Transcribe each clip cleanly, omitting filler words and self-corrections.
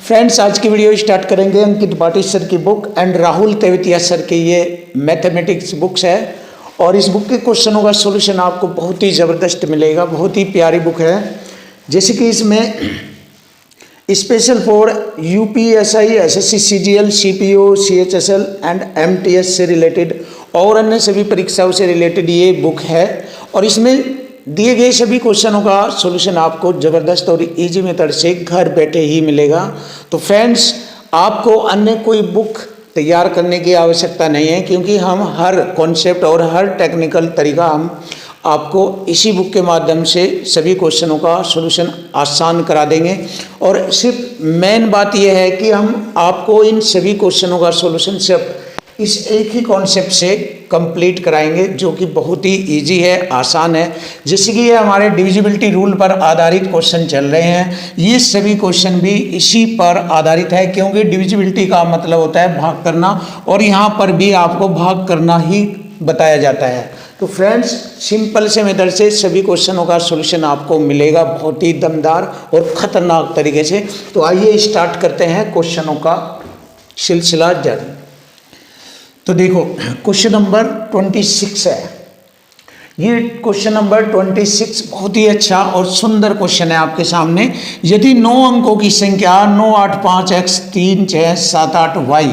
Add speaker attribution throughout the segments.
Speaker 1: Friends, आज की video start करेंगे अंकित भाटी सर की book and Rahul Tewatia sir की ये मैथमेटिक्स बुक्स है। और इस बुक के क्वेश्चनों का सॉल्यूशन आपको बहुत ही ज़बरदस्त मिलेगा। बहुत ही प्यारी बुक है। जैसे कि इसमें special for UPSI, SSC, CGL, CPO, CHSL and MTS से रिलेटेड और अन्य सभी परीक्षाओं से रिलेटेड ये बुक है। और इसमें दिए गए सभी क्वेश्चनों का सॉल्यूशन आपको ज़बरदस्त और इजी मेथड से घर बैठे ही मिलेगा। तो फ्रेंड्स, आपको अन्य कोई बुक तैयार करने की आवश्यकता नहीं है, क्योंकि हम हर कॉन्सेप्ट और हर टेक्निकल तरीका हम आपको इसी बुक के माध्यम से सभी क्वेश्चनों का सॉल्यूशन आसान करा देंगे। और सिर्फ मेन बात यह है कि हम आपको इन सभी क्वेश्चनों का सॉल्यूशन सिर्फ इस एक ही कॉन्सेप्ट से कंप्लीट कराएंगे, जो कि बहुत ही इजी है, आसान है। जैसे कि ये हमारे डिविजिबिलिटी रूल पर आधारित क्वेश्चन चल रहे हैं, ये सभी क्वेश्चन भी इसी पर आधारित है, क्योंकि डिविजिबिलिटी का मतलब होता है भाग करना, और यहाँ पर भी आपको भाग करना ही बताया जाता है। तो फ्रेंड्स, सिंपल से मेथड से सभी क्वेश्चनों का सॉल्यूशन आपको मिलेगा बहुत ही दमदार और खतरनाक तरीके से। तो आइए स्टार्ट करते हैं क्वेश्चनों का सिलसिला जारी। तो देखो, क्वेश्चन नंबर 26 है। ये क्वेश्चन नंबर 26 बहुत ही अच्छा और सुंदर क्वेश्चन है आपके सामने। यदि 9 अंकों की संख्या 9, 8, 5, x 3, 6, 7, 8 y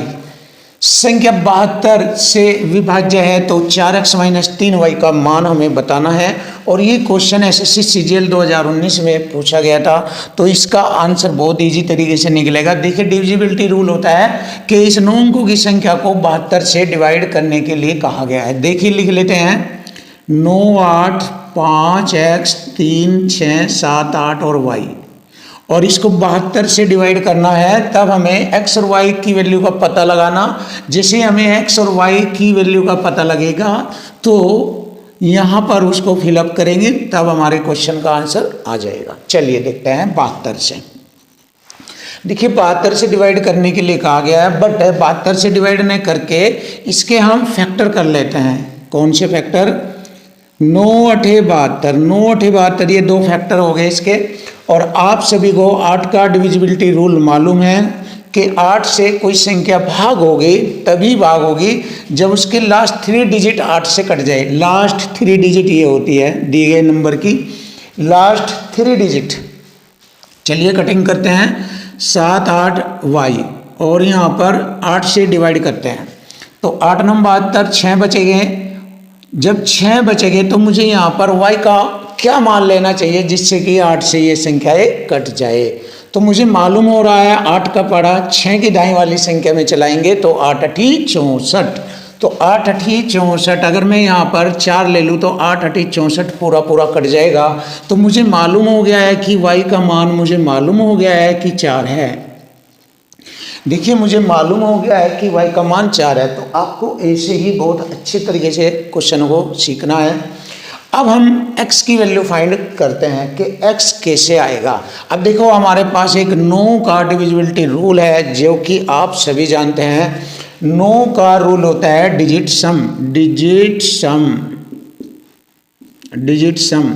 Speaker 1: संख्या 72 से विभाज्य है, तो 4x - 3y का मान हमें बताना है। और ये क्वेश्चन एसएससी सीजीएल 2019 में पूछा गया था। तो इसका आंसर बहुत इजी तरीके से निकलेगा। देखिए, डिविजिबिलिटी रूल होता है कि इस 9 अंकों की संख्या को 72 से डिवाइड करने के लिए कहा गया है। देखिए, लिख लेते हैं 9, 8, 5, x 3, 6, 7, 8 और y, और इसको 72 से डिवाइड करना है। तब हमें x और y की वैल्यू का पता लगाना। जैसे हमें x और y की वैल्यू का पता लगेगा, तो यहाँ पर उसको फिलअप करेंगे, तब हमारे क्वेश्चन का आंसर आ जाएगा। चलिए देखते हैं 72 से। देखिए, 72 से डिवाइड करने के लिए कहा गया है, बट 72 से डिवाइड न करके इसके हम फैक्टर कर लेते हैं। कौन से फैक्टर? 9, 8, 72, 9, 8, 72, ये 2 फैक्टर हो गए इसके। और आप सभी को 8 का डिविजिबिलिटी रूल मालूम है कि 8 से कोई संख्या भाग होगी, तभी भाग होगी जब उसके लास्ट 3 डिजिट 8 से कट जाए। लास्ट 3 डिजिट ये होती है दिए गए नंबर की लास्ट 3 डिजिट। चलिए कटिंग करते हैं। 7, 8 y, और यहाँ पर 8 से डिवाइड करते हैं, तो 8 नंबर 72, 6 बचेंगे। जब 6 बचेंगे तो मुझे यहाँ पर y का क्या मान लेना चाहिए, जिससे कि 8 से ये संख्याएं कट जाए। तो मुझे मालूम हो रहा है 8 का पढ़ा 6 की दाएं वाली संख्या में चलाएंगे तो 8 8 64। तो 8 8 64, अगर मैं यहाँ पर 4 ले लूँ तो 8 8 64 पूरा पूरा कट जाएगा। तो मुझे मालूम हो गया है कि y का मान मुझे मालूम हो गया है कि 4 है। देखिए, मुझे मालूम हो गया है कि y का मान 4 है। तो आपको ऐसे ही बहुत अच्छे तरीके से क्वेश्चन को सीखना है। अब हम x की वैल्यू फाइंड करते हैं कि x कैसे आएगा। अब देखो, हमारे पास एक 9 का डिविजिबिलिटी रूल है, जो कि आप सभी जानते हैं। 9 का रूल होता है डिजिट सम। डिजिट सम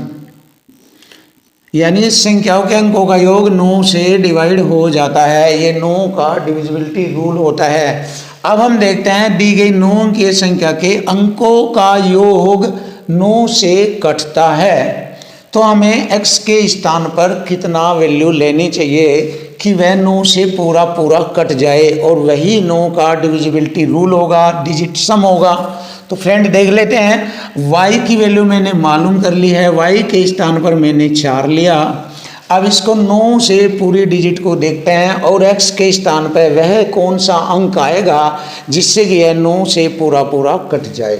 Speaker 1: यानी संख्याओं के अंकों का योग 9 से डिवाइड हो जाता है। ये 9 का डिविजिबिलिटी रूल होता है। अब हम देखते हैं, दी गई 9 अंकीय संख्या के अंकों का योग 9 से कटता है, तो हमें x के स्थान पर कितना वैल्यू लेनी चाहिए कि वह 9 से पूरा पूरा कट जाए, और वही 9 का डिविजिबिलिटी रूल होगा, डिजिट सम होगा। तो फ्रेंड, देख लेते हैं। y की वैल्यू मैंने मालूम कर ली है, y के स्थान पर मैंने 4 लिया। अब इसको 9 से पूरी डिजिट को देखते हैं, और x के स्थान पर वह कौन सा अंक आएगा जिससे कि यह 9 से पूरा पूरा कट जाए।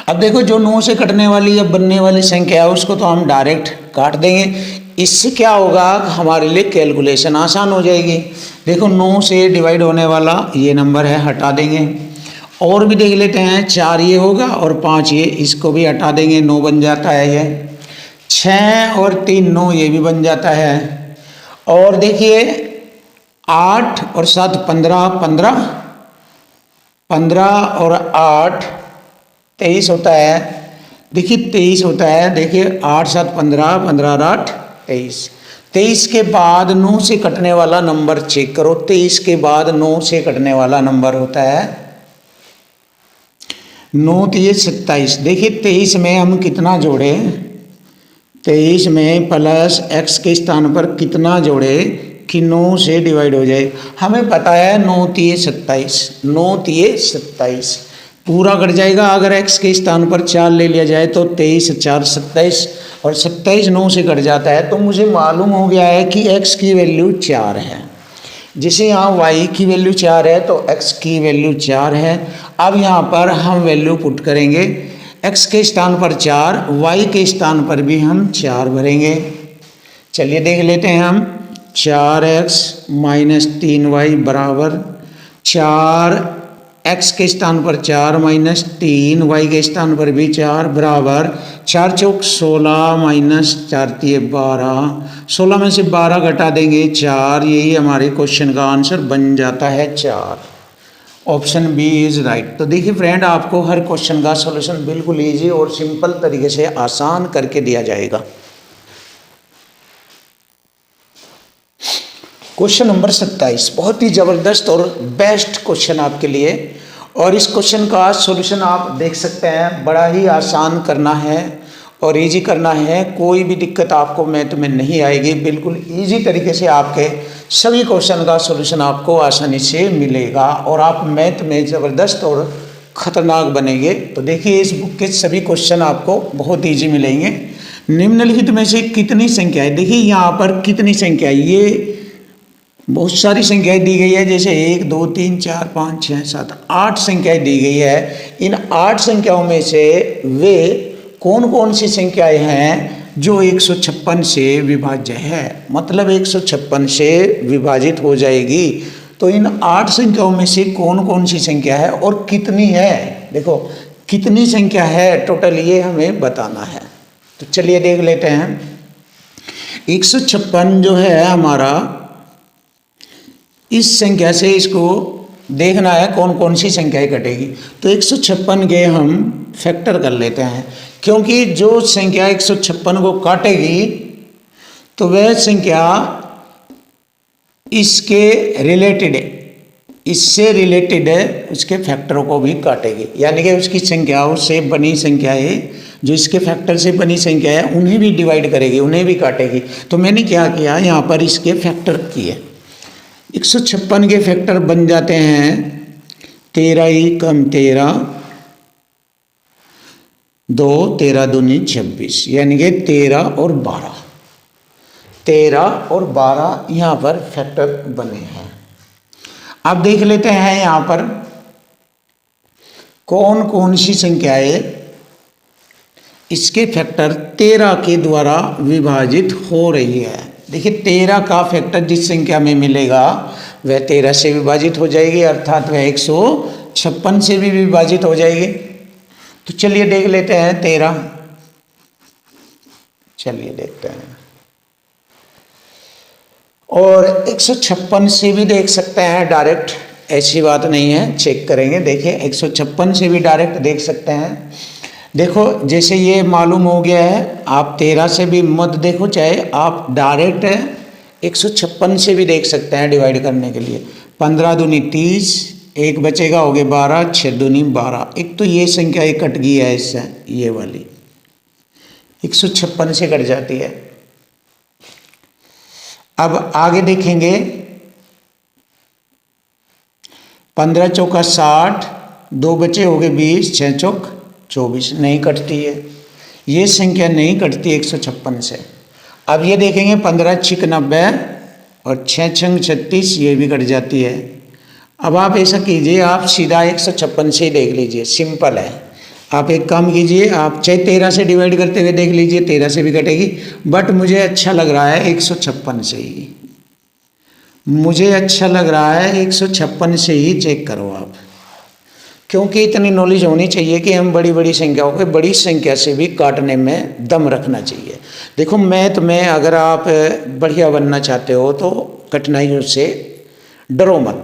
Speaker 1: अब देखो, जो 9 से कटने वाली या बनने वाली संख्या है उसको तो हम डायरेक्ट काट देंगे। इससे क्या होगा, हमारे लिए कैलकुलेशन आसान हो जाएगी। देखो, 9 से डिवाइड होने वाला ये नंबर है, हटा देंगे। और भी देख लेते हैं, 4 ये होगा और 5 ये, इसको भी हटा देंगे, 9 बन जाता है ये। 6 और 3 9, ये भी बन जाता है। और देखिए, 8 और 7 15, 15 और 8 23 होता है। देखिए 23 होता है। देखिए 8 7 15, 15 और 8 23। 23 के बाद 9 से कटने वाला नंबर चेक करो। 23 के बाद 9 से कटने वाला नंबर होता है 9 3 27। देखिए 23 में हम कितना जोड़े, 23 में प्लस x के स्थान पर कितना जोड़े कि 9 से डिवाइड हो जाए। हमें पता है 9 3 27, 9 3 27 पूरा कट जाएगा। अगर x के स्थान पर 4 ले लिया जाए तो 23 4 27 और 27 9 से कट जाता है। तो मुझे मालूम हो गया है कि x की वैल्यू 4 है। जैसे यहाँ y की वैल्यू 4 है तो x की वैल्यू 4 है। अब यहाँ पर हम वैल्यू पुट करेंगे, x के स्थान पर 4, y के स्थान पर भी हम 4 भरेंगे। चलिए देख लेते हैं हम। 4x माइनस 3y बराबर 4x के स्थान पर 4 माइनस 3, y के स्थान पर भी 4 बराबर 4 चौक 16 माइनस 4 3 12, 16 में से 12 घटा देंगे 4। यही हमारे क्वेश्चन का आंसर बन जाता है 4। Option B is right. तो देखिए फ्रेंड, आपको हर क्वेश्चन का सॉल्यूशन बिल्कुल इजी और सिंपल तरीके से आसान करके दिया जाएगा। क्वेश्चन नंबर 27 बहुत ही ज़बरदस्त और बेस्ट क्वेश्चन आपके लिए, और इस क्वेश्चन का सॉल्यूशन आप देख सकते हैं। बड़ा ही आसान करना है और इजी करना है, कोई भी दिक्कत आपको मैथ में नहीं आएगी। बिल्कुल इजी तरीके से आपके सभी क्वेश्चन का सॉल्यूशन आपको आसानी से मिलेगा और आप मैथ में ज़बरदस्त और ख़तरनाक बनेंगे। तो देखिए इस बुक के सभी क्वेश्चन आपको बहुत ईजी मिलेंगे। निम्नलिखित में से कितनी संख्या है, देखिए यहाँ पर कितनी संख्या है, ये बहुत सारी संख्याएं दी गई है। जैसे 1 2 3 4 5 6 7 8 संख्याएं दी गई है। इन 8 संख्याओं में से वे कौन कौन सी संख्याएं हैं जो 156 से विभाज्य है, मतलब 156 से विभाजित हो जाएगी। तो इन 8 संख्याओं में से कौन कौन सी संख्या है और कितनी है, देखो कितनी संख्या है टोटल, ये हमें बताना है। तो चलिए देख लेते हैं। 156 जो है हमारा, इस संख्या से इसको देखना है कौन कौन सी संख्याएं कटेगी। तो 156 के हम फैक्टर कर लेते हैं, क्योंकि जो संख्या 156 को काटेगी तो वह संख्या इसके रिलेटेड, इससे रिलेटेड उसके फैक्टरों को भी काटेगी। यानी कि उसकी संख्याओं से बनी संख्याएं, जो इसके फैक्टर से बनी संख्या है, उन्हें भी डिवाइड करेगी, उन्हें भी काटेगी। तो मैंने क्या किया, यहाँ पर इसके फैक्टर किए। 156 के फैक्टर बन जाते हैं 13 ही कम 13, 2 13 दूनी 26, यानी कि 13 और 12, 13 और 12 यहाँ पर फैक्टर बने हैं। अब देख लेते हैं यहाँ पर कौन कौन सी संख्याएं इसके फैक्टर 13 के द्वारा विभाजित हो रही है। देखिए 13 का फैक्टर जिस संख्या में मिलेगा वह 13 से विभाजित हो जाएगी, अर्थात वह 156 से भी विभाजित हो जाएगी। तो चलिए देख लेते हैं 13, चलिए देखते हैं। और 156 से भी देख सकते हैं डायरेक्ट, ऐसी बात नहीं है, चेक करेंगे। देखिए 156 से भी डायरेक्ट देख सकते हैं। देखो जैसे ये मालूम हो गया है, आप 13 से भी मत देखो, चाहे आप डायरेक्ट 156 से भी देख सकते हैं डिवाइड करने के लिए। 15 दूनी 30, एक बचेगा हो गए 12, 6 दूनी 12। एक तो ये संख्या एक कट गई है इससे, ये वाली 156 से कट जाती है। अब आगे देखेंगे 15 चौका 60, 2 बचे हो गए 20, 6 चौक 24, नहीं कटती है, ये संख्या नहीं कटती 156 से। अब ये देखेंगे 15 छिक 90 और 6 छंग 36, ये भी कट जाती है। अब आप ऐसा कीजिए, आप सीधा 156 से ही देख लीजिए, सिंपल है। आप एक काम कीजिए, आप चाहे 13 से डिवाइड करते हुए देख लीजिए, 13 से भी कटेगी, बट मुझे अच्छा लग रहा है 156 से ही, मुझे अच्छा लग रहा है 156 से ही चेक करो आप, क्योंकि इतनी नॉलेज होनी चाहिए कि हम बड़ी बड़ी संख्याओं को बड़ी संख्या से भी काटने में दम रखना चाहिए। देखो मैथ में अगर आप बढ़िया बनना चाहते हो तो कठिनाइयों से डरो मत,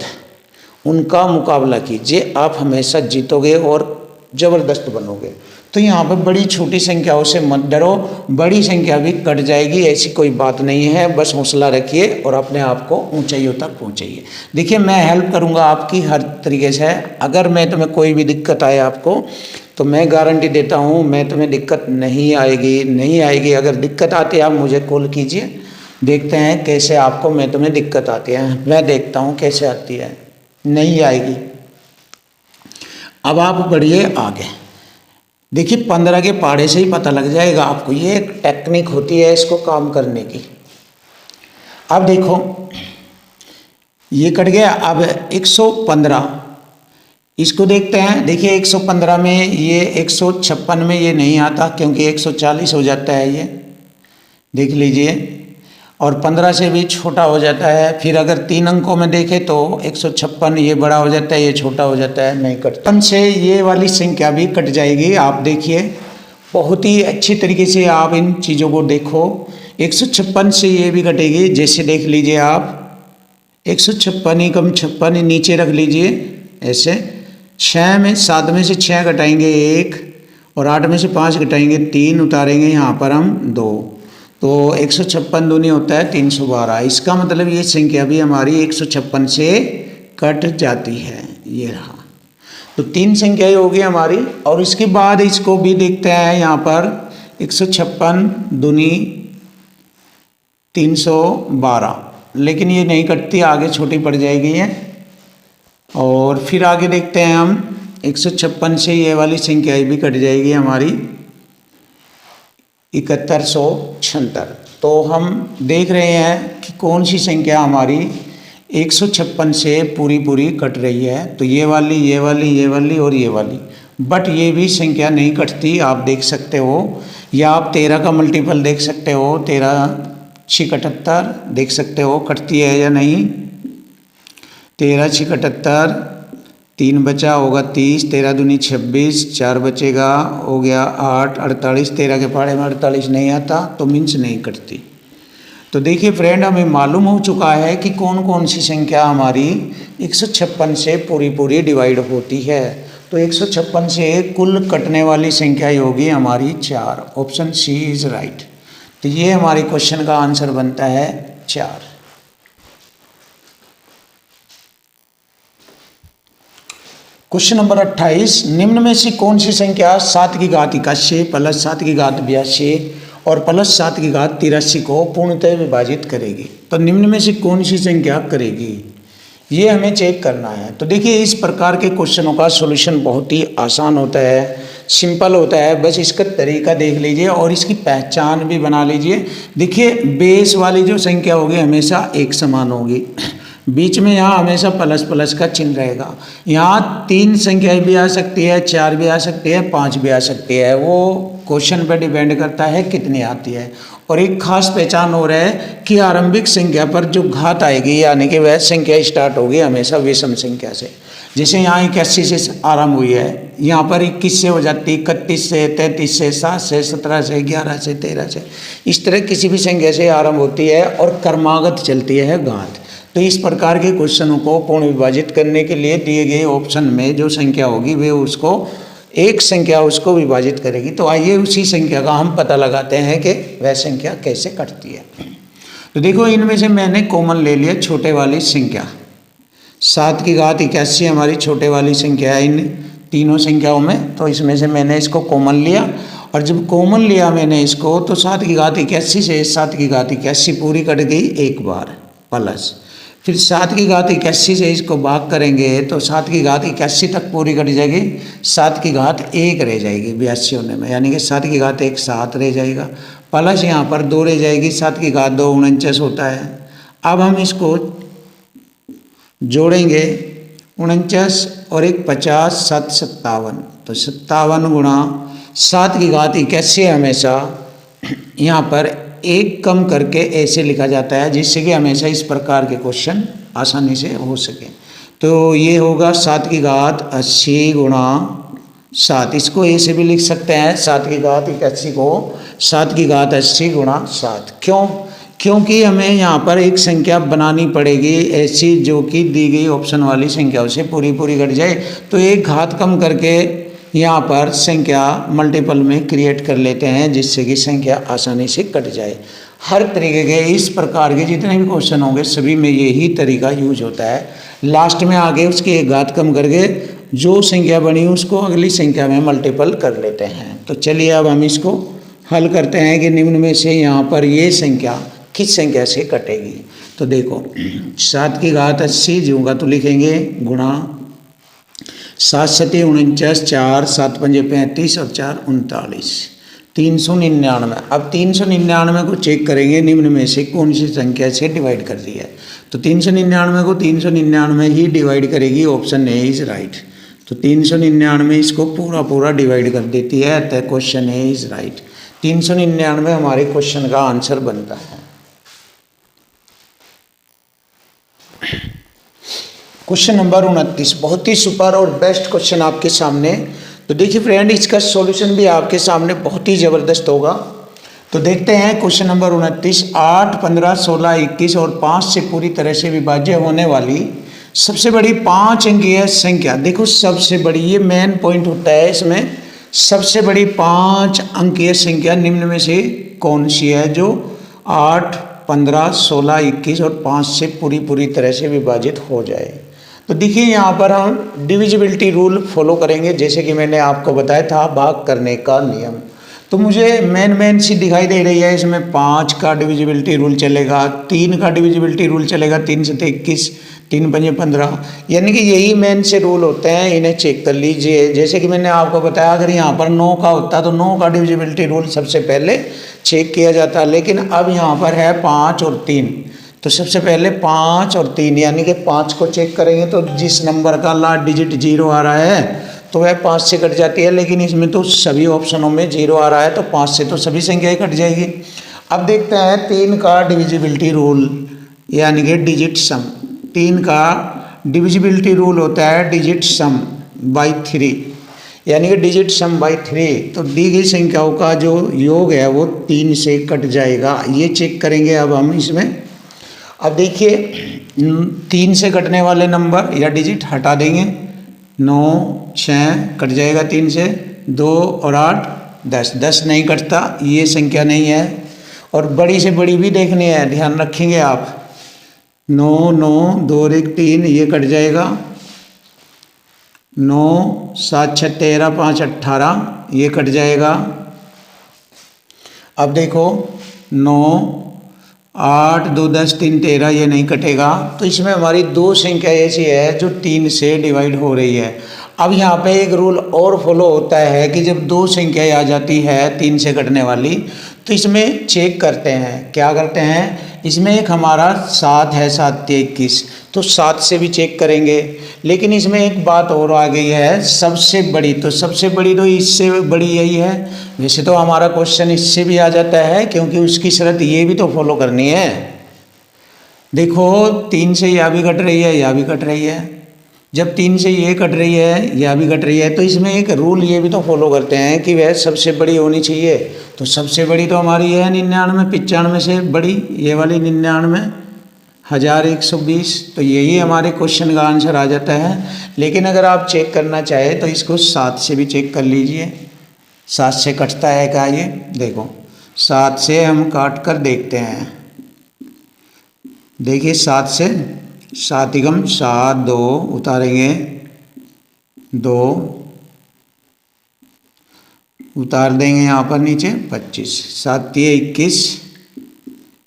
Speaker 1: उनका मुकाबला कीजिए, आप हमेशा जीतोगे और ज़बरदस्त बनोगे। तो यहाँ पर बड़ी छोटी संख्याओं से मत डरो, बड़ी संख्या भी कट जाएगी, ऐसी कोई बात नहीं है। बस हौसला रखिए और अपने आप को ऊंचाइयों तक पहुँचाइए। देखिए मैं हेल्प करूँगा आपकी हर तरीके से। अगर मैं तुम्हें कोई भी दिक्कत आए आपको, तो मैं गारंटी देता हूँ मैं तुम्हें दिक्कत नहीं आएगी। अगर दिक्कत आती है आप मुझे कॉल कीजिए, देखते हैं कैसे आपको मैं तुम्हें दिक्कत आती है, मैं देखता हूँ कैसे आती है, नहीं आएगी। अब आप बढ़िए आगे। देखिए 15 के पहाड़े से ही पता लग जाएगा आपको, ये एक टेक्निक होती है इसको काम करने की। अब देखो ये कट गया। अब 115 इसको देखते हैं। देखिए 115 में ये 156 में ये नहीं आता क्योंकि 140 हो जाता है ये, देख लीजिए, और 15 से भी छोटा हो जाता है। फिर अगर 3 अंकों में देखें तो 156 ये बड़ा हो जाता है, ये छोटा हो जाता है, नहीं कटता। 5 से ये वाली संख्या भी कट जाएगी। आप देखिए बहुत ही अच्छी तरीके से आप इन चीज़ों को देखो। 156 से ये भी कटेगी, जैसे देख लीजिए आप 156 ही कम 56 नीचे रख लीजिए ऐसे। 6 में 7 में से 6 घटाएंगे 1, और 8 में से 5 घटाएंगे 3, उतारेंगे यहाँ पर हम 2, तो 156 दूनी होता है 312। इसका मतलब ये संख्या भी हमारी 156 से कट जाती है। ये रहा, तो 3 संख्याएं होगी हमारी। और इसके बाद इसको भी देखते हैं यहाँ पर 156 दूनी 312, लेकिन ये नहीं कटती, आगे छोटी पड़ जाएगी ये। और फिर आगे देखते हैं हम 156 से ये वाली संख्याएं भी कट जाएगी हमारी 7176। तो हम देख रहे हैं कि कौन सी संख्या हमारी 156 से पूरी कट रही है। तो ये वाली, ये वाली, ये वाली और ये वाली, बट ये भी संख्या नहीं कटती, आप देख सकते हो। या आप 13 का मल्टीपल देख सकते हो, 13 6 78 देख सकते हो कटती है या नहीं। 13 6 78, 3 बचा होगा 30, 13 दूनी 26, 4 बचेगा हो गया 8, 48, 13 के पहाड़े में 48 नहीं आता, तो मीन्स नहीं कटती। तो देखिए फ्रेंड, हमें मालूम हो चुका है कि कौन कौन सी संख्या हमारी 156 से पूरी डिवाइड होती है। तो 156 से कुल कटने वाली संख्या होगी हमारी 4। Option C is right. तो ये हमारे क्वेश्चन का आंसर बनता है 4। क्वेश्चन नंबर 28, निम्न में से कौन सी संख्या 7 की घात 81 प्लस 7 की घात 82 और प्लस 7 की घात 83 को पूर्णतः विभाजित करेगी। तो निम्न में से कौन सी संख्या करेगी, ये हमें चेक करना है। तो देखिए इस प्रकार के क्वेश्चनों का सॉल्यूशन बहुत ही आसान होता है, सिंपल होता है। बस इसका तरीका देख लीजिए और इसकी पहचान भी बना लीजिए। देखिए बेस वाली जो संख्या होगी हमेशा एक समान होगी, बीच में यहाँ हमेशा प्लस प्लस का चिन्ह रहेगा। यहाँ 3 संख्याएं भी आ सकती है, 4 भी आ सकती है, 5 भी आ सकती है, वो क्वेश्चन पर डिपेंड करता है कितनी आती है। और एक खास पहचान हो रहा है कि आरंभिक संख्या पर जो घात आएगी, यानी कि वह संख्या स्टार्ट होगी हमेशा विषम संख्या से। जैसे यहाँ 81 से आरंभ हुई है, यहाँ पर 21 से हो जाती, 31 से, 33 से, 7 से, 17 से, 11 से, 13 से, इस तरह किसी भी संख्या से आरंभ होती है और क्रमागत चलती है घात। तो इस प्रकार के क्वेश्चनों को पूर्ण विभाजित करने के लिए दिए गए ऑप्शन में जो संख्या होगी वे उसको एक संख्या उसको विभाजित करेगी। तो आइए उसी संख्या का हम पता लगाते हैं कि वह संख्या कैसे कटती है। तो देखो इनमें से मैंने कॉमन ले लिया छोटे वाली संख्या, 7 की घात 81 हमारी छोटे वाली संख्या है इन तीनों संख्याओं में। तो इसमें से मैंने इसको कॉमन लिया, और जब कॉमन लिया मैंने इसको तो 7 की घात 81 से 7 की घात 81 पूरी कट गई एक बार प्लस, फिर 7 की घात 81 से इसको भाग करेंगे तो 7 की घात 81 तक पूरी कट जाएगी, 7 की घात 1 रह जाएगी 82 होने में, यानी कि 7 की घात 1 7 रह जाएगा, प्लस यहाँ पर 2 रह जाएगी, 7 की घात 2 49 होता है। अब हम इसको जोड़ेंगे 49 और 1 50, 7 57, तो 57 गुणा 7 की घात 81 हमेशा यहाँ पर 1 कम करके ऐसे लिखा जाता है, जिससे कि हमेशा इस प्रकार के क्वेश्चन आसानी से हो सके। तो ये होगा 7 की घात 80 गुणा 7, इसको ऐसे भी लिख सकते हैं 7 की घात 81 को 7 की घात 80 गुणा 7। क्यों? क्योंकि हमें यहाँ पर एक संख्या बनानी पड़ेगी ऐसी जो कि दी गई ऑप्शन वाली संख्याओं से पूरी कट जाए। तो एक घात कम करके यहाँ पर संख्या मल्टीपल में क्रिएट कर लेते हैं जिससे कि संख्या आसानी से कट जाए। हर तरीके के इस प्रकार के जितने भी क्वेश्चन होंगे सभी में यही तरीका यूज होता है। लास्ट में आगे उसकी एक घात कम करके जो संख्या बनी उसको अगली संख्या में मल्टीपल कर लेते हैं। तो चलिए अब हम इसको हल करते हैं कि निम्न में से यहाँ पर ये संख्या किस संख्या से कटेगी। तो देखो 7 की घात 80 जो होगा तो लिखेंगे गुणा 7 सते 49, 4 7 पंजे 35 और 4 39, 399। अब 399 को चेक करेंगे निम्न में से कौन सी संख्या से डिवाइड कर दिया है। तो 399 को 399 ही डिवाइड करेगी, ऑप्शन ए इज राइट। तो 399 इसको पूरा डिवाइड कर देती है, तो क्वेश्चन ए इज राइट। 399 हमारे क्वेश्चन का आंसर बनता है। क्वेश्चन नंबर 29 बहुत ही सुपर और बेस्ट क्वेश्चन आपके सामने। तो देखिए फ्रेंड, इसका सॉल्यूशन भी आपके सामने बहुत ही ज़बरदस्त होगा। तो देखते हैं क्वेश्चन नंबर 29। 8, 15, 16, 21 और 5 से पूरी तरह से विभाज्य होने वाली सबसे बड़ी 5 अंकीय संख्या। देखो सबसे बड़ी, ये मेन पॉइंट होता है इसमें, सबसे बड़ी 5 अंकीय संख्या निम्न में से कौन सी है जो 8, 15, 16, 21 और 5 से पूरी तरह से विभाजित हो जाए। तो देखिए यहाँ पर हम डिविजिबिलिटी रूल फॉलो करेंगे, जैसे कि मैंने आपको बताया था भाग करने का नियम। तो मुझे मेन सी दिखाई दे रही है, इसमें 5 का डिविजिबिलिटी रूल चलेगा, 3 का डिविजिबिलिटी रूल चलेगा, 3 से 21, 3 पंजे 15, यानी कि यही मेन से रूल होते हैं, इन्हें चेक कर लीजिए। जैसे कि मैंने आपको बताया अगर यहाँ पर 9 का होता तो 9 का डिविजिबिलिटी रूल सबसे पहले चेक किया जाता, लेकिन अब यहाँ पर है 5 और 3, तो सबसे पहले 5 और 3 यानी कि 5 को चेक करेंगे तो जिस नंबर का लास्ट डिजिट 0 आ रहा है तो वह 5 से कट जाती है, लेकिन इसमें तो सभी ऑप्शनों में 0 आ रहा है तो 5 से तो सभी संख्याएं कट जाएगी। अब देखते हैं 3 का डिविजिबिलिटी रूल यानी कि डिजिट सम। 3 का डिविजिबिलिटी रूल होता है डिजिट सम बाई 3, यानी कि डिजिट सम बाई 3। तो दी गई संख्याओं का जो योग है वो 3 से कट जाएगा, ये चेक करेंगे अब हम इसमें। अब देखिए 3 से कटने वाले नंबर या डिजिट हटा देंगे, 9, 6 कट जाएगा 3 से, 2 और 8 10, 10 नहीं कटता, ये संख्या नहीं है। और बड़ी से बड़ी भी देखनी है, ध्यान रखेंगे आप, 9, 9, 2 और 1 3, ये कट जाएगा, 9, 7 6 13, 5 18, ये कट जाएगा। अब देखो 9, 8, 2 10, 3 13, ये नहीं कटेगा। तो इसमें हमारी 2 संख्या ऐसी है जो 3 से डिवाइड हो रही है। अब यहाँ पे एक रूल और फॉलो होता है कि जब 2 संख्याएं आ जाती है 3 से कटने वाली तो इसमें चेक करते हैं, क्या करते हैं, इसमें एक हमारा 7 है, 7 × 21, तो 7 से भी चेक करेंगे। लेकिन इसमें एक बात और आ गई है, सबसे बड़ी, तो सबसे बड़ी तो इससे बड़ी यही है। वैसे तो हमारा क्वेश्चन इससे भी आ जाता है क्योंकि उसकी शर्त ये भी तो फॉलो करनी है। देखो 3 से यह भी कट रही है, यह भी कट रही है, जब 3 से ये कट रही है यह भी कट रही है, तो इसमें एक रूल ये भी तो फॉलो करते हैं कि वह सबसे बड़ी होनी चाहिए। तो सबसे बड़ी तो हमारी है 99, 95 से बड़ी ये वाली 99, 1120, तो यही हमारे क्वेश्चन का आंसर आ जाता है। लेकिन अगर आप चेक करना चाहें तो इसको 7 से भी चेक कर लीजिए, 7 से कटता है क्या, ये देखो 7 से हम काट कर देखते हैं। देखिए 7 से 7 × 7 2 उतारेंगे, 2 उतार देंगे यहाँ पर नीचे 25, 7 × 21,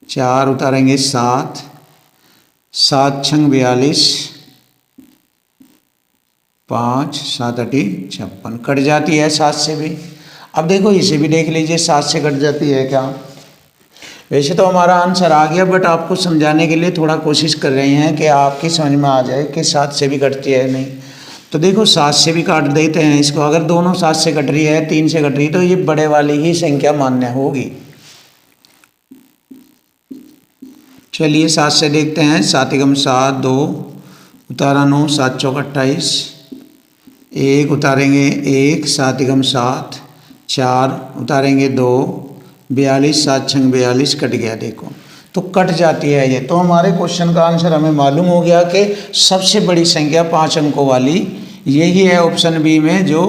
Speaker 1: 4 उतारेंगे 7, 7 × 42, 5, 7 × 8 56, कट जाती है 7 से भी। अब देखो इसे भी देख लीजिए 7 से कट जाती है क्या। वैसे तो हमारा आंसर आ गया, बट आपको समझाने के लिए थोड़ा कोशिश कर रहे हैं कि आपकी समझ में आ जाए कि 7 से भी कटती है नहीं। तो देखो 7 से भी काट देते हैं इसको, अगर दोनों 7 से कट रही है 3 से कट रही है तो ये बड़े वाली ही संख्या मान्य होगी। चलिए 7 से देखते हैं, 7 × 7 2 उतारा 9, 7 × 4 28, 1 उतारेंगे 1, 7 × 7 4 उतारेंगे 2, 42, 7 × 42 कट गया। देखो तो कट जाती है ये। तो हमारे क्वेश्चन का आंसर हमें मालूम हो गया कि सबसे बड़ी संख्या 5 अंकों वाली यही है ऑप्शन बी में जो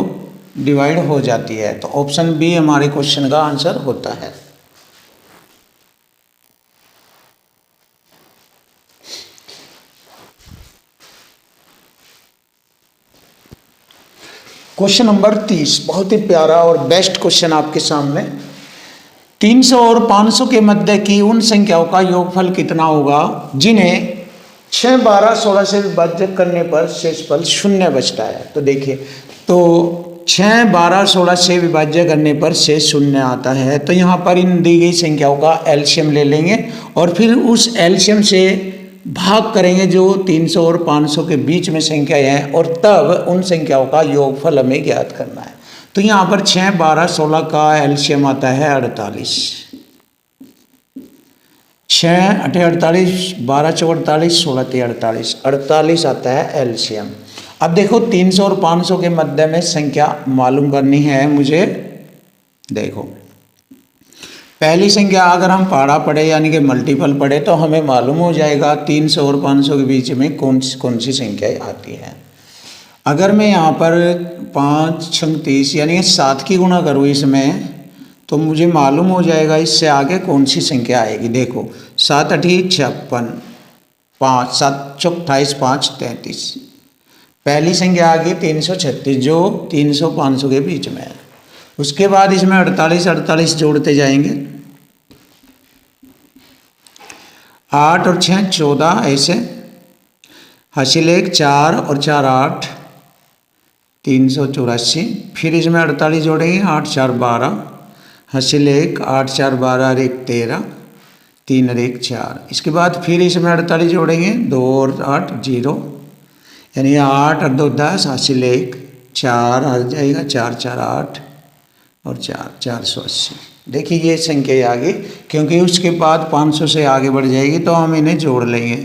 Speaker 1: डिवाइड हो जाती है। तो ऑप्शन बी हमारे क्वेश्चन का आंसर होता है। क्वेश्चन नंबर 30 बहुत ही प्यारा और बेस्ट क्वेश्चन आपके सामने। 300 और 500 के मध्य की उन संख्याओं का योगफल कितना होगा जिन्हें 6, 12, 16 से विभाजित करने पर शेषफल 0 बचता है। तो देखिए, तो 6, 12, 16 से विभाज्य करने पर शेष 0 आता है। तो यहाँ पर इन दी गई संख्याओं का एलसीएम ले लेंगे और फिर उस एलसीएम से भाग करेंगे जो 300 और 500 के बीच में संख्याएं हैं, और तब उन संख्याओं का योगफल हमें ज्ञात करना है। तो यहाँ पर 6, 12, 16 का एलसीएम आता है 48। 6 8 48, 12 4 48, 16 3 48, 48 आता है एलसीएम। अब देखो 300 और 500 के मध्य में संख्या मालूम करनी है मुझे। देखो पहली संख्या अगर हम पाड़ा पढ़े यानी कि मल्टीपल पढ़े तो हमें मालूम हो जाएगा 300 और 500 के बीच में कौन सी संख्याएं आती हैं। अगर मैं यहाँ पर 5 6 30 यानी 7 की गुणा करूँ इसमें, तो मुझे मालूम हो जाएगा इससे आगे कौन सी संख्या आएगी। देखो 7 8 56, 5 7 चौक 28, 5 33। पहली संख्या आ गई 336 जो 300 500 के बीच में है। उसके बाद इसमें 48 48 जोड़ते जाएंगे, 8 और 6 14, ऐसे हासिल 1 4 और 4 8, 384। फिर इसमें 48 जोड़ेंगे, 8 4 12, हासिल 1 8 4 12 और 1 13, 3 और 1 4। इसके बाद फिर इसमें 48 जोड़ेंगे, 2 और 8 0, यानी 8 और 2 10, हासिल 1 4 आ जाएगा, 4 4 8 और 4 480। देखिए ये संख्या आ गई, क्योंकि उसके बाद 500 से आगे बढ़ जाएगी तो हम इन्हें जोड़ लेंगे,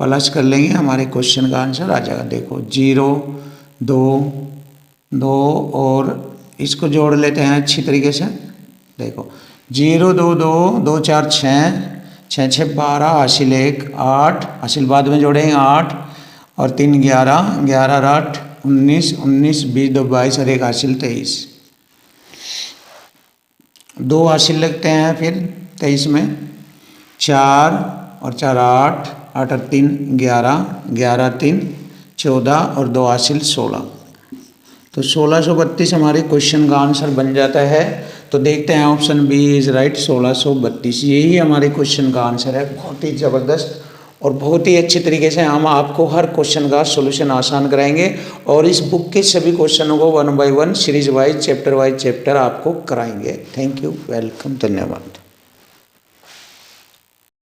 Speaker 1: प्लस कर लेंगे, हमारे क्वेश्चन का आंसर आ जाएगा। देखो 0 2 2 और इसको जोड़ लेते हैं अच्छी तरीके से। देखो 0 2 2 2 4 6 6 6 12, हासिल 1 8, हासिल बाद में जोड़ेंगे 8 और 3 11 11 और 8 19 19 20 2 22 और 1 हासिल 23। 2 हासिल लगते हैं फिर 23 में, 4 और 4 8 8 और 3 11 11 3 14 और 2 हासिल 16। तो 1632 हमारे क्वेश्चन का आंसर बन जाता है। तो देखते हैं ऑप्शन बी इज राइट, 1632 यही हमारे क्वेश्चन का आंसर है। बहुत ही ज़बरदस्त और बहुत ही अच्छी तरीके से हम आपको हर क्वेश्चन का सॉल्यूशन आसान कराएंगे, और इस बुक के सभी क्वेश्चनों को 1 बाय 1 सीरीज वाइज चैप्टर आपको कराएंगे। थैंक यू, वेलकम, धन्यवाद।